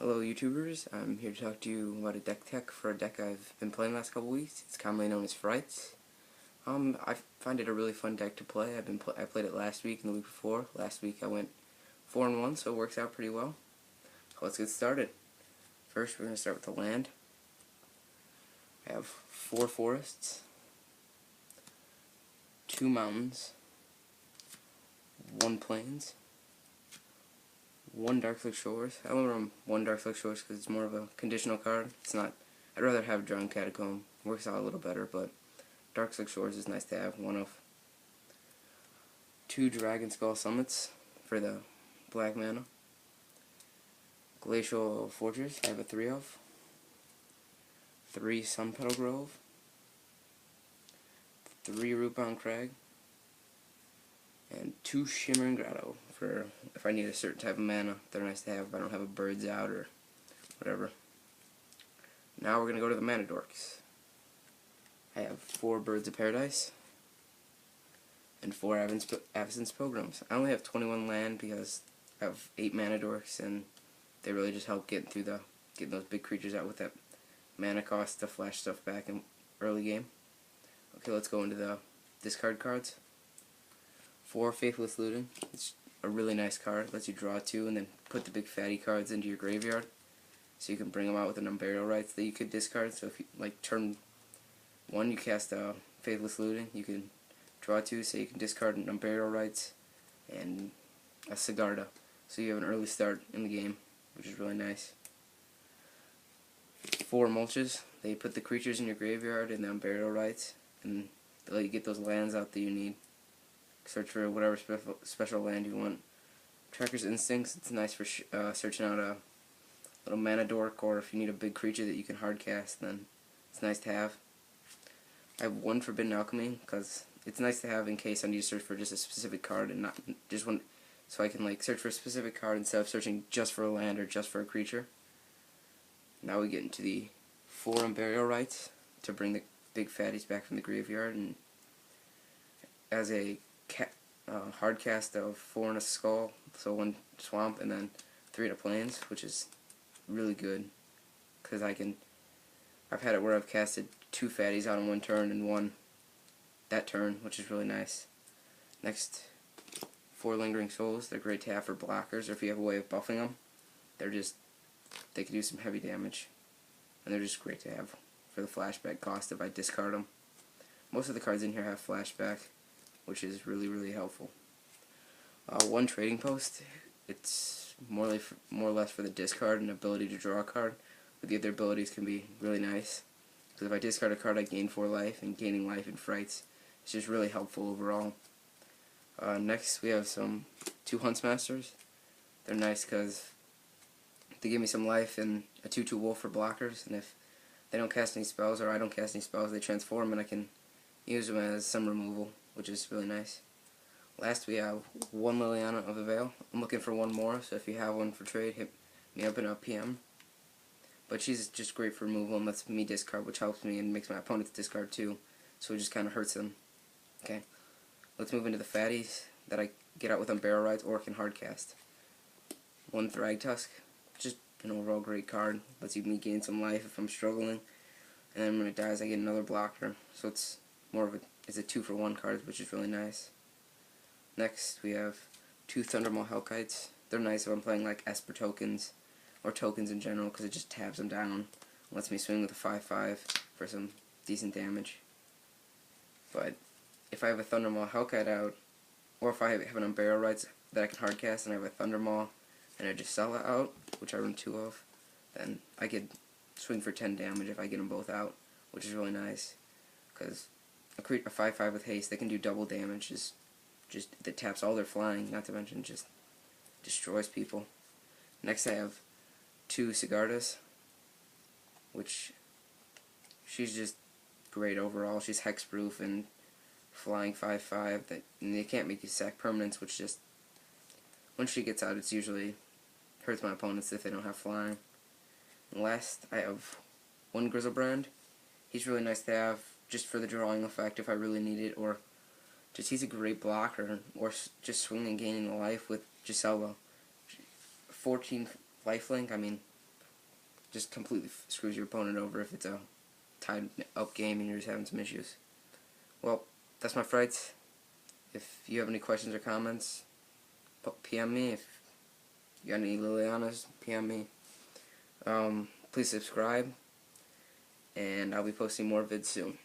Hello YouTubers, I'm here to talk to you about a deck tech for a deck I've been playing the last couple weeks. It's commonly known as Frites. I find it a really fun deck to play. I played it last week and the week before. Last week I went 4-1, so it works out pretty well. So let's get started. First we're going to start with the land. I have 4 forests, 2 mountains, 1 plains, 1 Darkslick Shores. I went around 1 Darkslick Shores because it's more of a conditional card. It's not. I'd rather have Drowned Catacomb. Works out a little better, but Darkslick Shores is nice to have. 1 of 2 Dragon Skull Summits for the black mana. Glacial Fortress. I have a 3 of. 3 Sunpetal Grove. 3 Rootbound Crag. And 2 Shimmering Grotto for if I need a certain type of mana. They're nice to have if I don't have a Bird's Out or whatever. Now we're going to go to the Mana Dorks. I have 4 Birds of Paradise and 4 Absence Pilgrims. I only have 21 land because I have 8 Mana Dorks, and they really just help getting those big creatures out with that mana cost to flash stuff back in early game. Okay, let's go into the discard cards. 4 Faithless Looting. It's a really nice card. Lets you draw 2 and then put the big fatty cards into your graveyard. So you can bring them out with an Unburial Rites that you could discard. So if you, like, turn 1 you cast Faithless Looting, you can draw 2, so you can discard an Unburial Rites and a Sigarda. So you have an early start in the game, which is really nice. 4 Mulches. They put the creatures in your graveyard and the Unburial Rites, and they let you get those lands out that you need. Search for whatever special land you want. Tracker's Instincts. It's nice for searching out a little mana dork, or if you need a big creature that you can hard cast, then it's nice to have. I have 1 Forbidden Alchemy because it's nice to have in case I need to search for just a specific card and not just one, so I can like search for a specific card instead of searching just for a land or just for a creature. Now we get into the 4 Unburial Rites to bring the big fatties back from the graveyard, and as a hard cast of 4 and a Skull, so 1 Swamp and then 3 in a Plains, which is really good because I've had it where I've casted 2 fatties out in 1 turn and 1 that turn, which is really nice. Next, 4 Lingering Souls. They're great to have for blockers, or if you have a way of buffing them. They can do some heavy damage, and they're just great to have for the flashback cost if I discard them. Most of the cards in here have flashback, which is really, really helpful. 1 Trading Post. It's more or less for the discard and ability to draw a card, but the other abilities can be really nice. Because if I discard a card, I gain 4 life, and gaining life in Frites is just really helpful overall. Next, we have 2 Huntsmasters. They're nice because they give me some life and a 2/2 wolf for blockers, and if they don't cast any spells or I don't cast any spells, they transform and I can use them as some removal, which is really nice. Last, we have 1 Liliana of the Veil. I'm looking for 1 more, so if you have 1 for trade, hit me up in a PM. But she's just great for removal and lets me discard, which helps me and makes my opponents discard too, so it just kind of hurts them. Okay, let's move into the fatties that I get out with Unburial Rites or can hardcast. 1 Thragtusk, just an overall great card. Lets me gain some life if I'm struggling, and then when it dies I get another blocker, so it's a 2-for-1 card, which is really nice. Next, we have 2 Thundermaw Hellkites. They're nice if I'm playing like Esper tokens, or tokens in general, because it just tabs them down and lets me swing with a 5/5 for some decent damage. But if I have a Thundermaw Hellkite out, or if I have an Unburial Rites that I can hardcast and I have a Thundermaw and I just sell it out, which I run 2 of, then I could swing for 10 damage if I get them both out, which is really nice, because a 5/5 with haste, they can do double damage, that taps all their flying, not to mention just destroys people. Next, I have 2 Sigardas, which she's just great overall. She's hexproof and flying 5/5 and they can't make you sack permanents, which just once she gets out, it's usually hurts my opponents if they don't have flying. And last, I have 1 Grizzlebrand. He's really nice to have just for the drawing effect if I really need it, or just he's a great blocker, or just swinging and gaining the life with Gisela. 14 lifelink, I mean, just completely screws your opponent over if it's a tied up game and you're just having some issues. Well, that's my Frites. If you have any questions or comments, PM me. If you got any Lilianas, PM me. Please subscribe, and I'll be posting more vids soon.